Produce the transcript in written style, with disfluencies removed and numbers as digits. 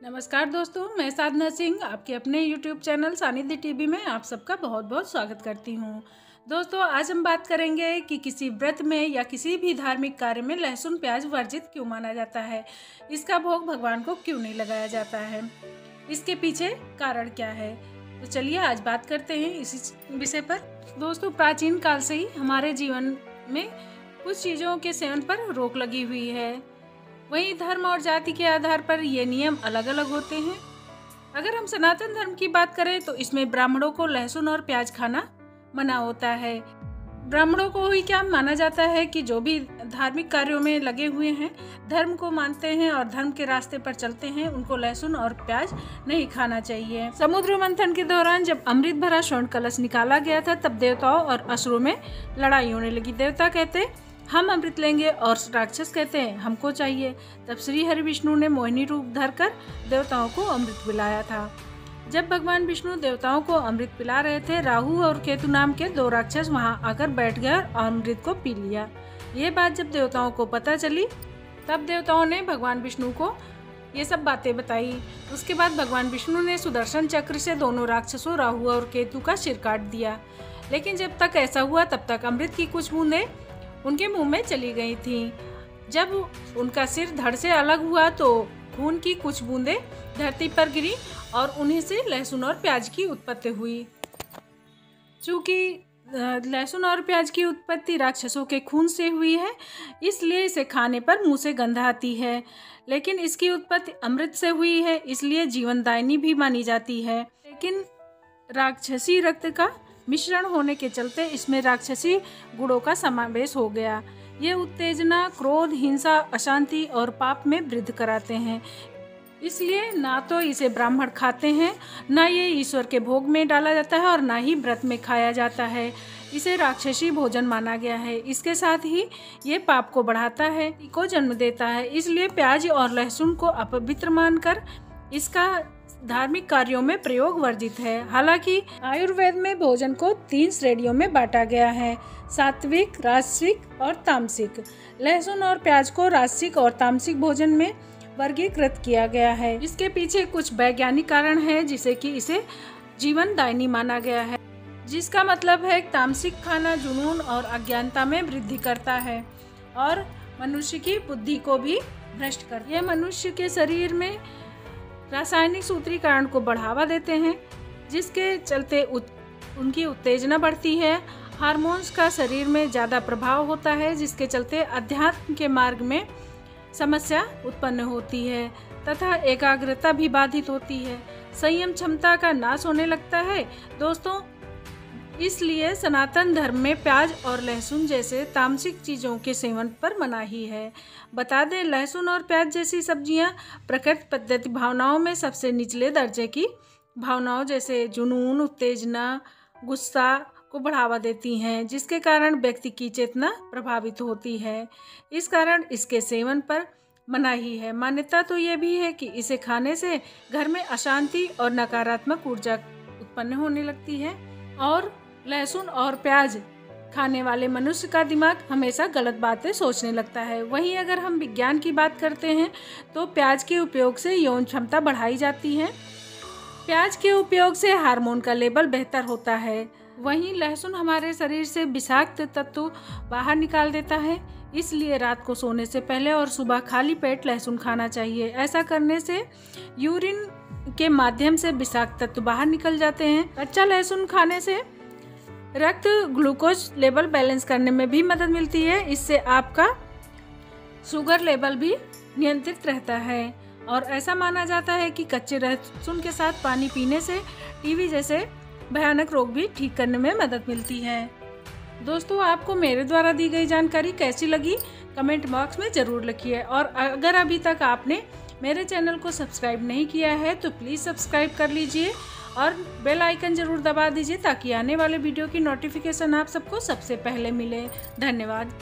नमस्कार दोस्तों, मैं साधना सिंह आपके अपने YouTube चैनल सानिध्य टीवी में आप सबका बहुत बहुत स्वागत करती हूँ। दोस्तों, आज हम बात करेंगे कि किसी व्रत में या किसी भी धार्मिक कार्य में लहसुन प्याज वर्जित क्यों माना जाता है, इसका भोग भगवान को क्यों नहीं लगाया जाता है, इसके पीछे कारण क्या है। तो चलिए आज बात करते हैं इसी विषय पर। दोस्तों, प्राचीन काल से ही हमारे जीवन में कुछ चीज़ों के सेवन पर रोक लगी हुई है। वहीं धर्म और जाति के आधार पर ये नियम अलग अलग होते हैं। अगर हम सनातन धर्म की बात करें तो इसमें ब्राह्मणों को लहसुन और प्याज खाना मना होता है। ब्राह्मणों को ही क्या माना जाता है कि जो भी धार्मिक कार्यों में लगे हुए हैं, धर्म को मानते हैं और धर्म के रास्ते पर चलते हैं, उनको लहसुन और प्याज नहीं खाना चाहिए। समुद्र मंथन के दौरान जब अमृत भरा स्वर्ण कलश निकाला गया था, तब देवताओं और असुरों में लड़ाई होने लगी। देवता कहते हम अमृत लेंगे और राक्षस कहते हैं हमको चाहिए। तब श्री हरि विष्णु ने मोहिनी रूप धरकर देवताओं को अमृत पिलाया था। जब भगवान विष्णु देवताओं को अमृत पिला रहे थे, राहु और केतु नाम के दो राक्षस वहां आकर बैठ गए और अमृत को पी लिया। ये बात जब देवताओं को पता चली, तब देवताओं ने भगवान विष्णु को ये सब बातें बताई। उसके बाद भगवान विष्णु ने सुदर्शन चक्र से दोनों राक्षसों राहु और केतु का सिर काट दिया। लेकिन जब तक ऐसा हुआ, तब तक अमृत की कुछ बूंदें उनके मुंह में चली गई थी। जब उनका सिर धड़ से अलग हुआ तो खून की कुछ बूंदें धरती पर गिरी और उन्हीं से लहसुन और प्याज की उत्पत्ति हुई। चूँकि लहसुन और प्याज की उत्पत्ति राक्षसों के खून से हुई है, इसलिए इसे खाने पर मुंह से गंध आती है। लेकिन इसकी उत्पत्ति अमृत से हुई है, इसलिए जीवनदायिनी भी मानी जाती है। लेकिन राक्षसी रक्त का मिश्रण होने के चलते इसमें राक्षसी गुणों का समावेश हो गया। ये उत्तेजना, क्रोध, हिंसा, अशांति और पाप में वृद्धि कराते हैं। इसलिए ना तो इसे ब्राह्मण खाते हैं, ना ये ईश्वर के भोग में डाला जाता है और ना ही व्रत में खाया जाता है। इसे राक्षसी भोजन माना गया है। इसके साथ ही ये पाप को बढ़ाता है, को जन्म देता है। इसलिए प्याज और लहसुन को अपवित्र मानकर इसका धार्मिक कार्यों में प्रयोग वर्जित है। हालांकि आयुर्वेद में भोजन को 3 श्रेणियों में बांटा गया है: सात्विक, राजसिक और तामसिक। लहसुन और प्याज को राजसिक और तामसिक भोजन में वर्गीकृत किया गया है। इसके पीछे कुछ वैज्ञानिक कारण है, जिसे कि इसे जीवनदायिनी माना गया है, जिसका मतलब है तामसिक खाना जुनून और अज्ञानता में वृद्धि करता है और मनुष्य की बुद्धि को भी भ्रष्ट करता है। यह मनुष्य के शरीर में रासायनिक सूत्रीकरण को बढ़ावा देते हैं, जिसके चलते उनकी उत्तेजना बढ़ती है। हार्मोन्स का शरीर में ज़्यादा प्रभाव होता है, जिसके चलते अध्यात्म के मार्ग में समस्या उत्पन्न होती है तथा एकाग्रता भी बाधित होती है। संयम क्षमता का नाश होने लगता है। दोस्तों, इसलिए सनातन धर्म में प्याज और लहसुन जैसे तामसिक चीज़ों के सेवन पर मनाही है। बता दें, लहसुन और प्याज जैसी सब्जियां प्रकृति पद्धति भावनाओं में सबसे निचले दर्जे की भावनाओं जैसे जुनून, उत्तेजना, गुस्सा को बढ़ावा देती हैं, जिसके कारण व्यक्ति की चेतना प्रभावित होती है। इस कारण इसके सेवन पर मनाही है। मान्यता तो ये भी है कि इसे खाने से घर में अशांति और नकारात्मक ऊर्जा उत्पन्न होने लगती है और लहसुन और प्याज खाने वाले मनुष्य का दिमाग हमेशा गलत बातें सोचने लगता है। वहीं अगर हम विज्ञान की बात करते हैं तो प्याज के उपयोग से यौन क्षमता बढ़ाई जाती है। प्याज के उपयोग से हार्मोन का लेवल बेहतर होता है। वहीं लहसुन हमारे शरीर से विषाक्त तत्व बाहर निकाल देता है। इसलिए रात को सोने से पहले और सुबह खाली पेट लहसुन खाना चाहिए। ऐसा करने से यूरिन के माध्यम से विषाक्त तत्व बाहर निकल जाते हैं। कच्चा लहसुन खाने से रक्त ग्लूकोज लेवल बैलेंस करने में भी मदद मिलती है। इससे आपका शुगर लेवल भी नियंत्रित रहता है और ऐसा माना जाता है कि कच्चे लहसुन के साथ पानी पीने से टीबी जैसे भयानक रोग भी ठीक करने में मदद मिलती है। दोस्तों, आपको मेरे द्वारा दी गई जानकारी कैसी लगी, कमेंट बॉक्स में ज़रूर लिखिए। और अगर अभी तक आपने मेरे चैनल को सब्सक्राइब नहीं किया है तो प्लीज़ सब्सक्राइब कर लीजिए और बेल आइकन ज़रूर दबा दीजिए, ताकि आने वाले वीडियो की नोटिफिकेशन आप सबको सबसे पहले मिले। धन्यवाद।